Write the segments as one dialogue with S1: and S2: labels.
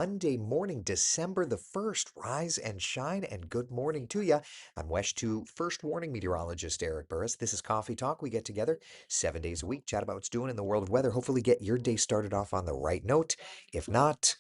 S1: Monday morning, December the 1st. Rise and shine, and good morning to you. I'm West 2 First Warning Meteorologist Eric Burris. This is Coffee Talk. We get together 7 days a week, chat about what's doing in the world of weather, hopefully get your day started off on the right note. If not,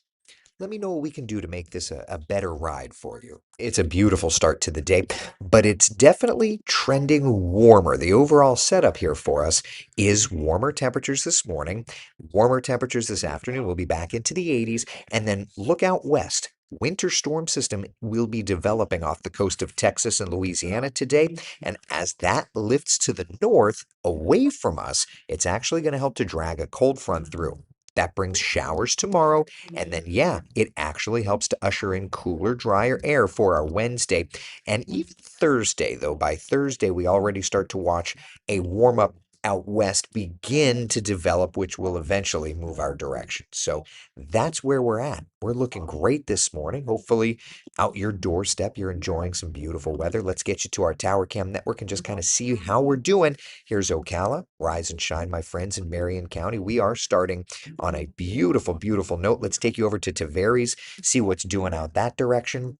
S1: let me know what we can do to make this a better ride for you. It's a beautiful start to the day, but it's definitely trending warmer. The overall setup here for us is warmer temperatures this morning, warmer temperatures this afternoon. We'll be back into the 80s, and then look out west. Winter storm system will be developing off the coast of Texas and Louisiana today. And as that lifts to the north away from us, it's actually going to help to drag a cold front through. That brings showers tomorrow, and then, yeah, it actually helps to usher in cooler, drier air for our Wednesday. And even Thursday, though, by Thursday, we already start to watch a warm up out west begin to develop, which will eventually move our direction. So that's where we're at. We're looking great this morning. Hopefully, out your doorstep, you're enjoying some beautiful weather. Let's get you to our Tower Cam network and just kind of see how we're doing. Here's Ocala. Rise and shine, my friends, in Marion County. We are starting on a beautiful, beautiful note. Let's take you over to Tavares, see what's doing out that direction.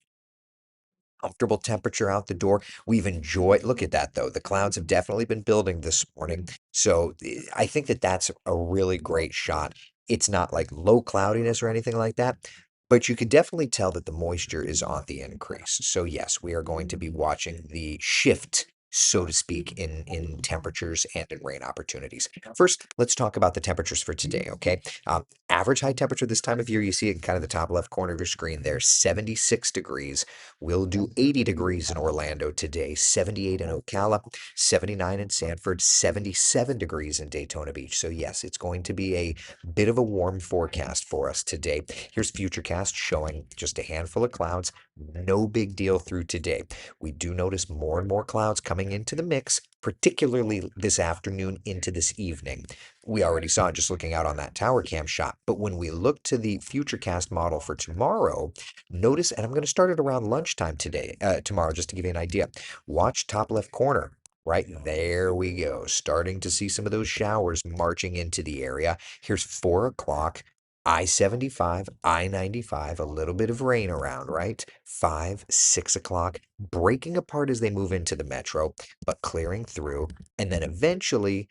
S1: Comfortable temperature out the door. We've enjoyed, look at that though. The clouds have definitely been building this morning. So I think that that's a really great shot. It's not like low cloudiness or anything like that, but you can definitely tell that the moisture is on the increase. So yes, we are going to be watching the shift, so to speak, in temperatures and in rain opportunities. First, let's talk about the temperatures for today, okay? Average high temperature this time of year, you see it in kind of the top left corner of your screen there, 76 degrees. We'll do 80 degrees in Orlando today, 78 in Ocala, 79 in Sanford, 77 degrees in Daytona Beach. So yes, it's going to be a bit of a warm forecast for us today. Here's Futurecast showing just a handful of clouds. No big deal through today. We do notice more and more clouds coming into the mix, particularly this afternoon into this evening. We already saw it just looking out on that tower cam shot. But when we look to the Futurecast model for tomorrow, notice, and I'm going to start it around lunchtime tomorrow, just to give you an idea. Watch top left corner. Right there we go. Starting to see some of those showers marching into the area. Here's 4 o'clock. I-75, I-95, a little bit of rain around, right? 5, 6 o'clock, breaking apart as they move into the metro, but clearing through, and then eventually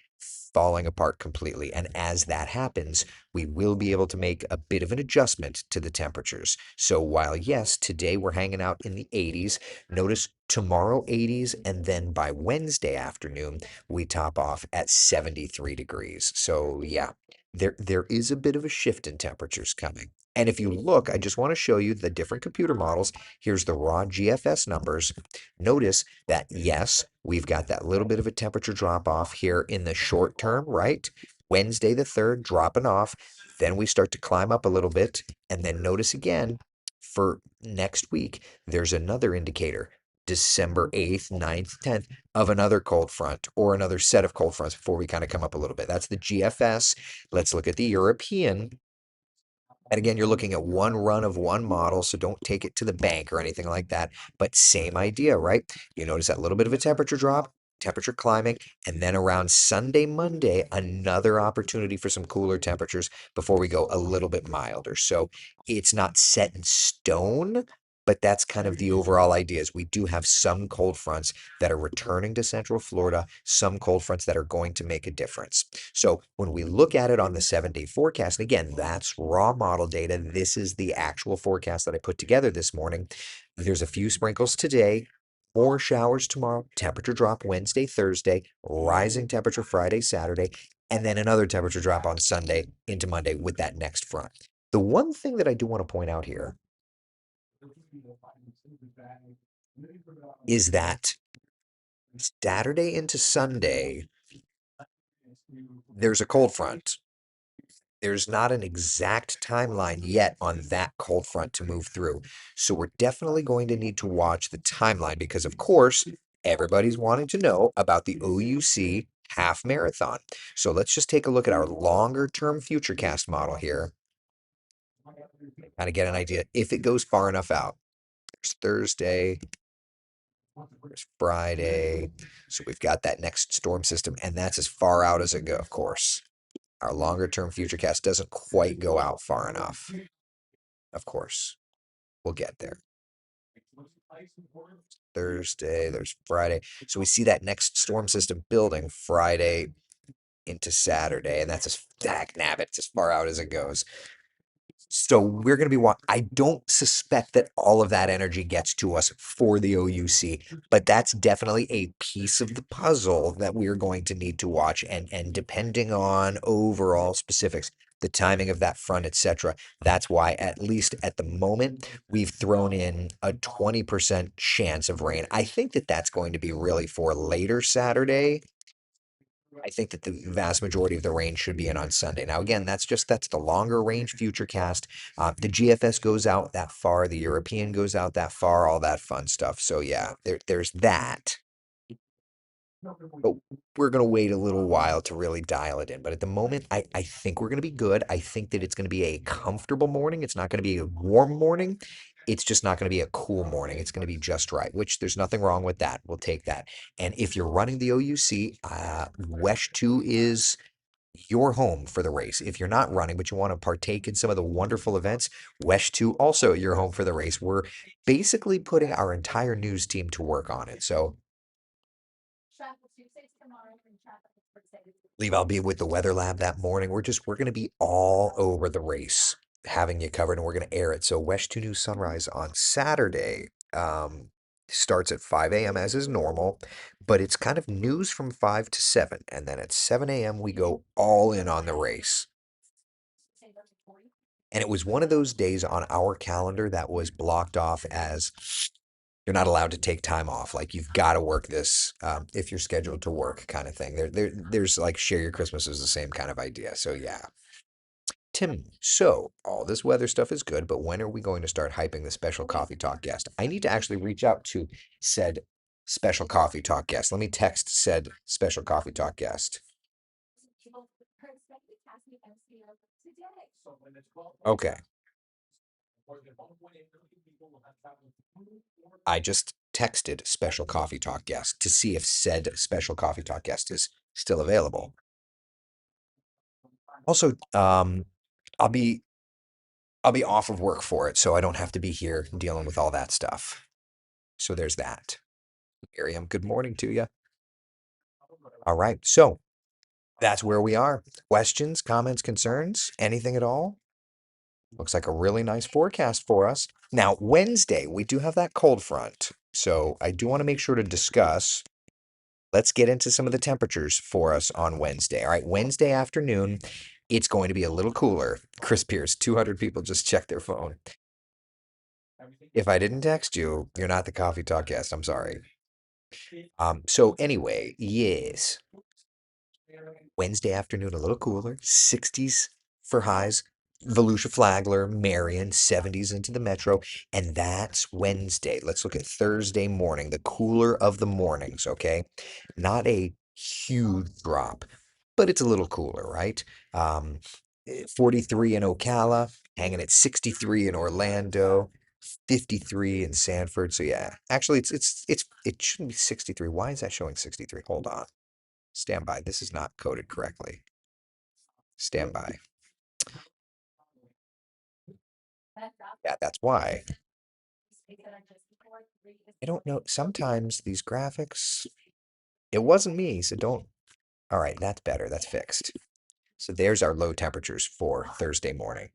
S1: falling apart completely. And as that happens, we will be able to make a bit of an adjustment to the temperatures. So while, yes, today we're hanging out in the 80s, notice tomorrow 80s, and then by Wednesday afternoon, we top off at 73 degrees. So yeah, there is a bit of a shift in temperatures coming. And if you look, I just want to show you the different computer models. Here's the raw GFS numbers. Notice that, yes, we've got that little bit of a temperature drop off here in the short term, right? Wednesday the 3rd dropping off. Then we start to climb up a little bit. And then notice again for next week, there's another indicator. December 8th, 9th, 10th of another cold front or another set of cold fronts before we kind of come up a little bit. That's the GFS. Let's look at the European. And again, you're looking at one run of one model, so don't take it to the bank or anything like that. But same idea, right? You notice that little bit of a temperature drop, temperature climbing, and then around Sunday, Monday, another opportunity for some cooler temperatures before we go a little bit milder. So it's not set in stone, but that's kind of the overall idea is we do have some cold fronts that are returning to Central Florida, some cold fronts that are going to make a difference. So when we look at it on the 7-day forecast, and again, that's raw model data. This is the actual forecast that I put together this morning. There's a few sprinkles today, more showers tomorrow, temperature drop Wednesday, Thursday, rising temperature Friday, Saturday, and then another temperature drop on Sunday into Monday with that next front. The one thing that I do want to point out here is that Saturday into Sunday, there's a cold front. There's not an exact timeline yet on that cold front to move through. So we're definitely going to need to watch the timeline because, of course, everybody's wanting to know about the OUC half marathon. So let's just take a look at our longer term futurecast model here, kind of get an idea if it goes far enough out. There's Thursday, there's Friday. So we've got that next storm system, and that's as far out as it goes, of course. Our longer term futurecast doesn't quite go out far enough. Of course, we'll get there. Thursday, there's Friday. So we see that next storm system building Friday into Saturday, and that's as dag nabbit, it's as far out as it goes. So we're going to be I don't suspect that all of that energy gets to us for the OUC, but that's definitely a piece of the puzzle that we're going to need to watch. And depending on overall specifics, the timing of that front, etc., that's why, at least at the moment, we've thrown in a 20% chance of rain. I think that that's going to be really for later Saturday. I think that the vast majority of the range should be in on Sunday. Now, again, that's the longer range future cast. The GFS goes out that far, the European goes out that far, all that fun stuff. So yeah, there's that. But we're gonna wait a little while to really dial it in. But at the moment, I think we're gonna be good. I think that it's gonna be a comfortable morning. It's not gonna be a warm morning. It's just not going to be a cool morning. It's going to be just right, which there's nothing wrong with that. We'll take that. And if you're running the OUC, Wesh 2 is your home for the race. If you're not running, but you want to partake in some of the wonderful events, Wesh 2 also your home for the race. We're basically putting our entire news team to work on it. So leave, I'll be with the weather lab that morning. We're going to be all over the race, having you covered, and we're going to air it. So Wesh 2 News Sunrise on Saturday starts at 5 a.m. as is normal, but it's kind of news from 5 to 7. And then at 7 a.m., we go all in on the race. And it was one of those days on our calendar that was blocked off as you're not allowed to take time off. Like you've got to work this if you're scheduled to work, kind of thing. There's like share your Christmas is the same kind of idea. So yeah. Tim, so all this weather stuff is good, but when are we going to start hyping the special coffee talk guest? I need to actually reach out to said special coffee talk guest. Let me text said special coffee talk guest. Okay. I just texted special coffee talk guest to see if said special coffee talk guest is still available. Also, I'll be I'll be off of work for it, so I don't have to be here dealing with all that stuff. So there's that. Miriam, good morning to you. All right, so that's where we are. Questions, comments, concerns, anything at all? Looks like a really nice forecast for us. Now, Wednesday, we do have that cold front. So I do want to make sure to discuss. Let's get into some of the temperatures for us on Wednesday. All right, Wednesday afternoon, it's going to be a little cooler. Chris Pierce, 200 people just checked their phone. If I didn't text you, you're not the coffee talk guest. I'm sorry. So anyway, yes. Wednesday afternoon, a little cooler, 60s for highs. Volusia Flagler, Marion, 70s into the metro. And that's Wednesday. Let's look at Thursday morning, the cooler of the mornings, okay? Not a huge drop, but it's a little cooler, right? Um, 43 in Ocala, hanging at 63 in Orlando, 53 in Sanford. So yeah, actually it shouldn't be 63. Why is that showing 63? Hold on. Stand by. This is not coded correctly. Stand by. Yeah, that's why. I don't know. Sometimes these graphics, it wasn't me, so don't. All right, that's better. That's fixed. So there's our low temperatures for Thursday morning.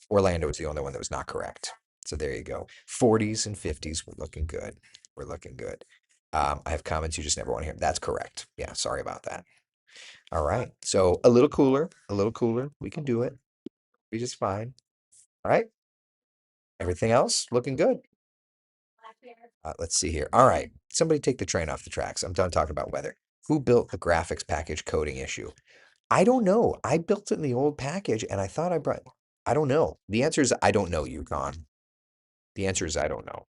S1: Orlando was the only one that was not correct. So there you go. 40s and 50s. We're looking good. We're looking good. I have comments you just never want to hear. That's correct. Yeah, sorry about that. All right. So a little cooler, a little cooler. We can do it. Be just fine. All right. Everything else looking good. Let's see here. All right. Somebody take the train off the tracks. I'm done talking about weather. Who built the graphics package coding issue? I don't know. I built it in the old package and I thought I brought. I don't know. The answer is I don't know, Yukon. The answer is I don't know.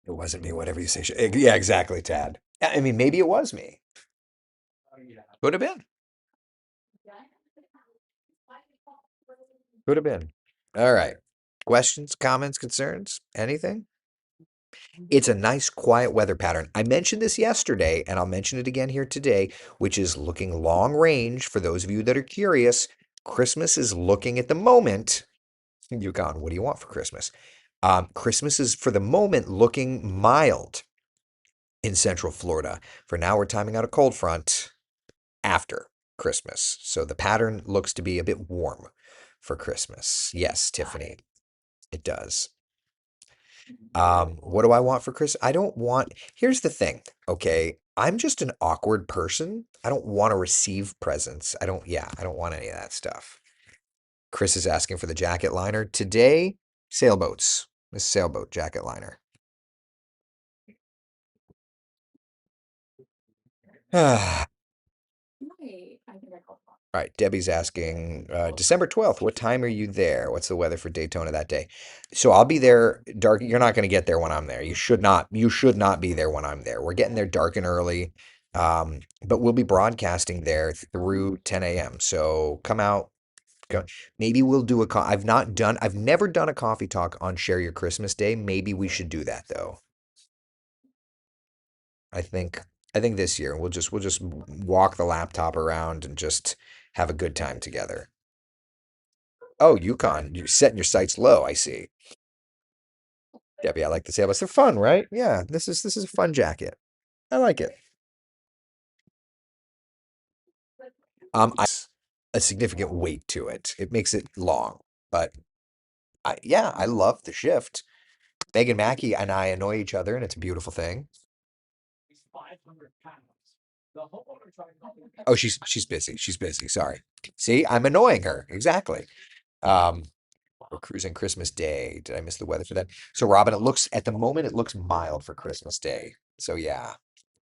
S1: It wasn't me, whatever you say. Yeah, exactly, Tad. I mean, maybe it was me. Could have been. Could have been. All right. Questions, comments, concerns? Anything? It's a nice quiet weather pattern. I mentioned this yesterday, and I'll mention it again here today, which is looking long range. For those of you that are curious, Christmas is looking at the moment. Yukon, what do you want for Christmas? Christmas is for the moment looking mild in Central Florida. For now, we're timing out a cold front after Christmas. So the pattern looks to be a bit warm for Christmas. Yes, Tiffany, it does. What do I want for Chris? I don't want, here's the thing, okay? I'm just an awkward person. I don't want to receive presents. I don't want any of that stuff. Chris is asking for the jacket liner. Today, sailboats. This sailboat jacket liner. All right, Debbie's asking, December 12th, what time are you there? What's the weather for Daytona that day? So I'll be there dark. You're not going to get there when I'm there. You should not be there when I'm there. We're getting there dark and early. But we'll be broadcasting there through 10 a.m. So come out. Go. Maybe we'll do I've never done a coffee talk on Share Your Christmas Day. Maybe we should do that though. I think I think this year we'll just walk the laptop around and just have a good time together. Oh, Yukon, you're setting your sights low, I see. Debbie, I like the sailboats. They're fun, right? Yeah, this is a fun jacket. I like it. A significant weight to it. It makes it long, but yeah, I love the shift. Megan Mackey and I annoy each other, and it's a beautiful thing. Oh, she's busy. She's busy. Sorry. See, I'm annoying her. Exactly. Um, we're cruising Christmas Day. Did I miss the weather for that? So, Robin, at the moment, it looks mild for Christmas Day. So, yeah.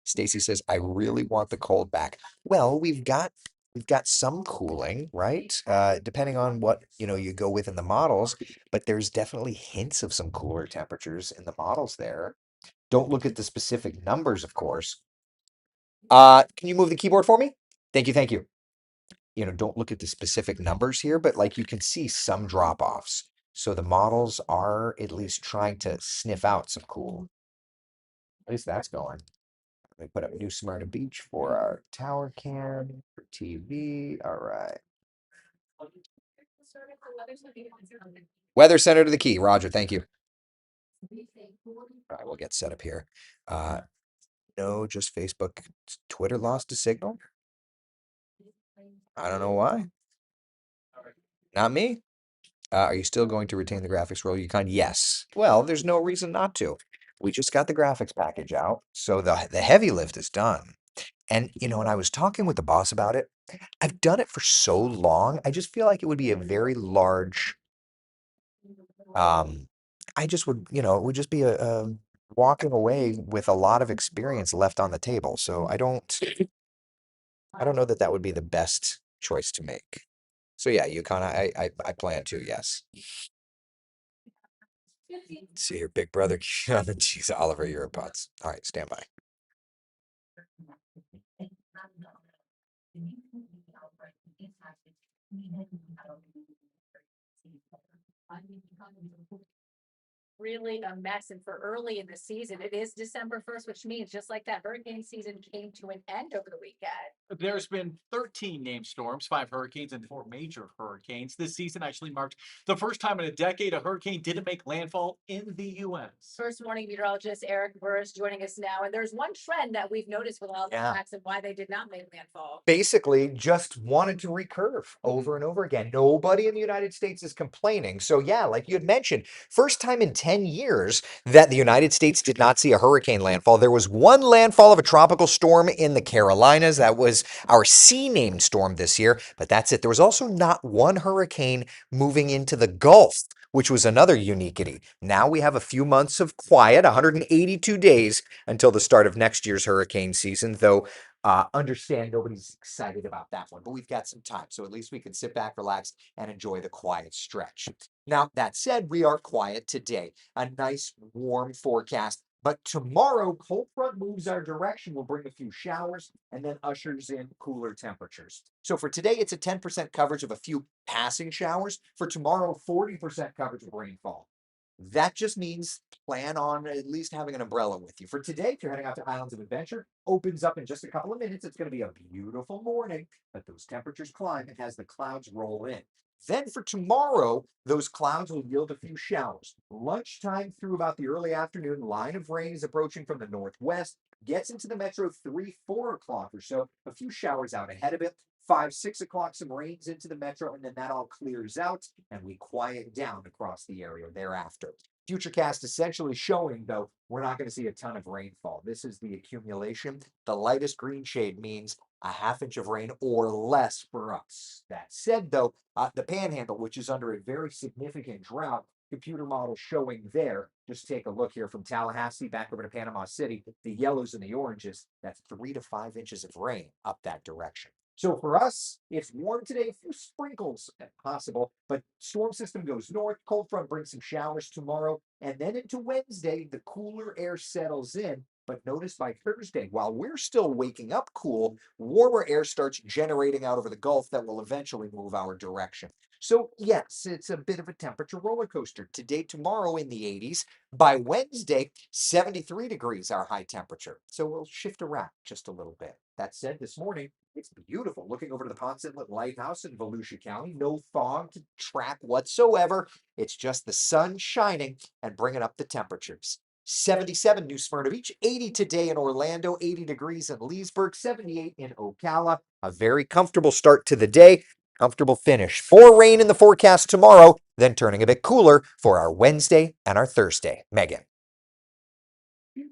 S1: Stacy says, I really want the cold back. Well, we've got some cooling, right? Depending on what, you go with in the models, but there's definitely hints of some cooler temperatures in the models there. Don't look at the specific numbers, of course. Can you move the keyboard for me? Thank you, thank you. Don't look at the specific numbers here, but like you can see some drop-offs. So the models are at least trying to sniff out some cool. At least that's going. Let me put up New Smyrna Beach for our tower cam for TV. All right. Weather Center to the key. Roger, thank you. All right, we'll get set up here. Uh, no, just Facebook. Twitter lost a signal. I don't know why. Not me. Are you still going to retain the graphics role? Yukon? Yes. Well, there's no reason not to. We just got the graphics package out, so the heavy lift is done. And when I was talking with the boss about it, I've done it for so long. I just feel like it would be a very large. Um, I just would, it would just be a walking away with a lot of experience left on the table. So I don't know that that would be the best choice to make. So yeah, Yukon, I plan to, yes. See your big brother. Jeez, Oliver, you're a putz. All right, stand by.
S2: Really a mess. And for early in the season, it is December 1st, which means just like that hurricane season came to an end over the weekend.
S3: There's been 13 named storms, 5 hurricanes, and 4 major hurricanes. This season actually marked the first time in a decade a hurricane didn't make landfall in the U.S.
S2: First warning meteorologist Eric Burris joining us now. And there's one trend that we've noticed with all the
S1: Yeah.
S2: facts and why they did not make landfall.
S1: Basically just wanted to recurve over and over again. Nobody in the United States is complaining. So yeah, like you had mentioned, first time in 10 years that the United States did not see a hurricane landfall. There was one landfall of a tropical storm in the Carolinas. That was our C-named storm this year, but that's it. There was also not one hurricane moving into the Gulf, which was another uniquity. Now we have a few months of quiet, 182 days until the start of next year's hurricane season, though understand nobody's excited about that one, but we've got some time. So at least we can sit back, relax, and enjoy the quiet stretch. Now, that said, we are quiet today. A nice warm forecast. But tomorrow, cold front moves our direction. Will bring a few showers and then ushers in cooler temperatures. So for today, it's a 10% coverage of a few passing showers. For tomorrow, 40% coverage of rainfall. That just means plan on at least having an umbrella with you. For today, if you're heading out to Islands of Adventure, opens up in just a couple of minutes. It's going to be a beautiful morning, but those temperatures climb as the clouds roll in. Then for tomorrow, those clouds will yield a few showers. Lunchtime through about the early afternoon, line of rain is approaching from the northwest, gets into the metro 3, 4 o'clock or so. A few showers out ahead of it. 5, 6 o'clock, some rains into the metro, and then that all clears out and we quiet down across the area thereafter. Futurecast essentially showing, though, we're not going to see a ton of rainfall. This is the accumulation. The lightest green shade means a half inch of rain or less for us. That said, though, the panhandle, which is under a very significant drought, computer model showing there. Just take a look here from Tallahassee back over to Panama City. The yellows and the oranges, that's 3 to 5 inches of rain up that direction. So for us, it's warm today, a few sprinkles if possible, but storm system goes north, cold front brings some showers tomorrow, and then into Wednesday, the cooler air settles in. But notice by Thursday, while we're still waking up cool, warmer air starts generating out over the Gulf that will eventually move our direction. So, yes, it's a bit of a temperature roller coaster. Today, tomorrow in the 80s. By Wednesday, 73 degrees, our high temperature. So we'll shift around just a little bit. That said, this morning, it's beautiful. Looking over to the Ponce Inlet Lighthouse in Volusia County, no fog to track whatsoever. It's just the sun shining and bringing up the temperatures. 77 New Smyrna Beach, 80 today in Orlando, 80 degrees in Leesburg, 78 in Ocala. A very comfortable start to the day, comfortable finish. More rain in the forecast tomorrow, then turning a bit cooler for our Wednesday and our Thursday. Megan.
S2: And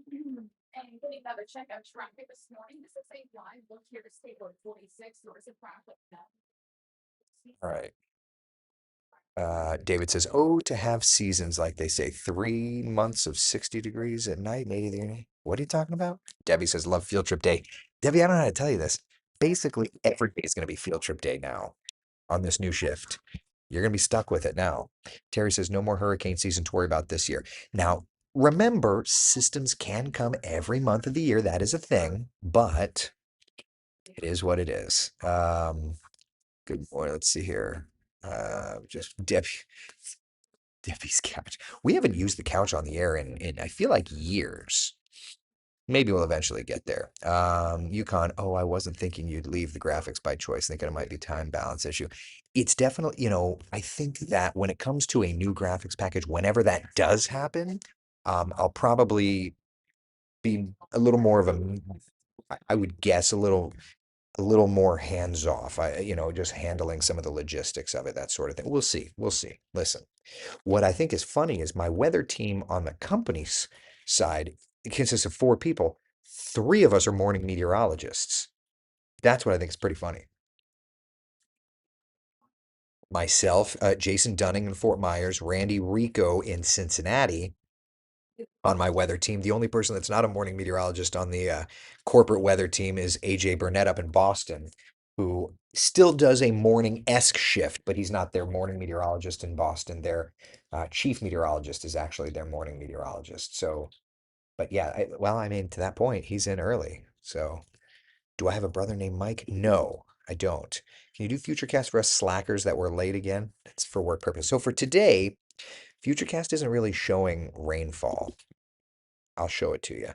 S2: we have a check on traffic this morning. This is a live look here to State Road 46. There is a traffic now.
S1: All right. David says, "Oh, to have seasons like they say, 3 months of 60 degrees at night, and 80 degrees. What are you talking about?" Debbie says, "Love field trip day." Debbie, I don't know how to tell you this. Basically, every day is going to be field trip day now on this new shift. You're going to be stuck with it now. Terry says, "No more hurricane season to worry about this year." Now, remember, systems can come every month of the year. That is a thing, but it is what it is. Good morning. Let's see here. Just Debbie's couch. We haven't used the couch on the air in I feel like years. Maybe we'll eventually get there. Yukon, oh, I wasn't thinking you'd leave the graphics by choice, thinking it might be time balance issue. It's definitely, I think that when it comes to a new graphics package, whenever that does happen, I'll probably be a little more of I would guess a little more hands off. Just handling some of the logistics of it, that sort of thing. We'll see. We'll see. Listen. What I think is funny is my weather team on the company's side, it consists of 4 people. 3 of us are morning meteorologists. That's what I think is pretty funny. Myself, Jason Dunning in Fort Myers, Randy Rico in Cincinnati on my weather team. The only person that's not a morning meteorologist on the corporate weather team is AJ Burnett up in Boston, who still does a morning-esque shift, but he's not their morning meteorologist in Boston. Their chief meteorologist is actually their morning meteorologist. So, but yeah, well, I mean, to that point, he's in early. So, do I have a brother named Mike? No, I don't. Can you do Futurecast for us slackers that were late again? It's for work purpose. So for today, Futurecast isn't really showing rainfall. I'll show it to you.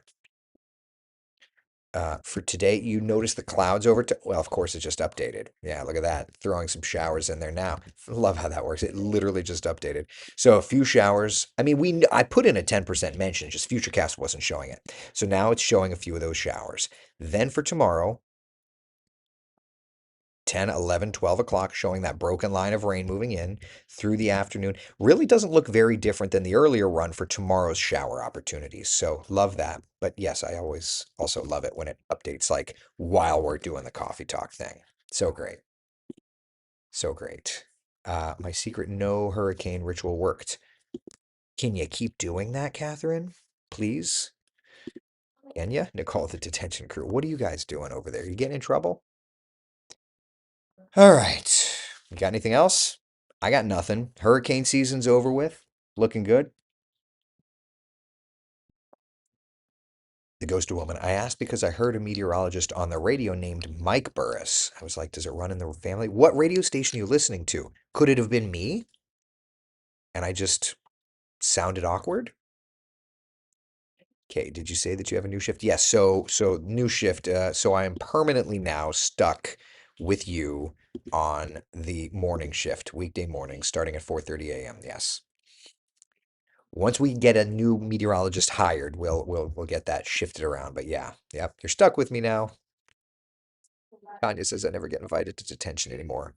S1: For today, you notice the clouds over to, well, of course, it just updated. Yeah, look at that. Throwing some showers in there now. Love how that works. It literally just updated. So a few showers. I mean, I put in a 10% mention, just Futurecast wasn't showing it. So now it's showing a few of those showers. Then for tomorrow, 10, 11, 12 o'clock, showing that broken line of rain moving in through the afternoon. Really doesn't look very different than the earlier run for tomorrow's shower opportunities. So love that. But yes, I always also love it when it updates like while we're doing the coffee talk thing. So great. So great. My secret no hurricane ritual worked. Can you keep doing that, Catherine? Please? Can you? Nicole, the detention crew. What are you guys doing over there? You getting in trouble? All right. You got anything else? I got nothing. Hurricane season's over with. Looking good. The ghost of woman. I asked because I heard a meteorologist on the radio named Mike Burris. I was like, does it run in the family? What radio station are you listening to? Could it have been me? And I just sounded awkward. Okay, did you say that you have a new shift? Yes, so new shift. So I am permanently now stuck with you on the morning shift, weekday morning, starting at 4:30 a.m. Yes. Once we get a new meteorologist hired, we'll get that shifted around. But yeah, yep, you're stuck with me now. Tanya says I never get invited to detention anymore.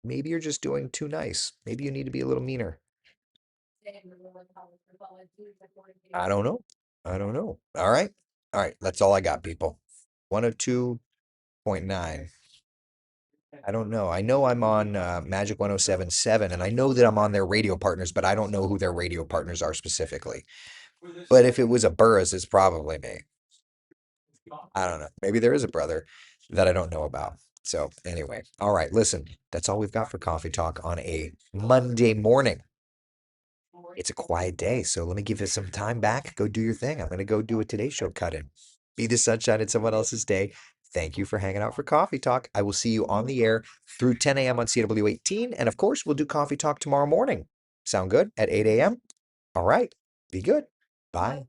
S1: Maybe you're just doing too nice. Maybe you need to be a little meaner. I don't know. I don't know. All right. All right. That's all I got, people. 102.9. I don't know. I know I'm on Magic 107.7, and I know that I'm on their radio partners, but I don't know who their radio partners are specifically. But if it was a Burris, it's probably me. I don't know. Maybe there is a brother that I don't know about. So anyway, all right. Listen, that's all we've got for Coffee Talk on a Monday morning. It's a quiet day, so let me give you some time back. Go do your thing. I'm going to go do a Today Show cut in. Be the sunshine in someone else's day. Thank you for hanging out for Coffee Talk. I will see you on the air through 10 a.m. on CW 18. And of course, we'll do Coffee Talk tomorrow morning. Sound good? At 8 a.m.? All right. Be good. Bye.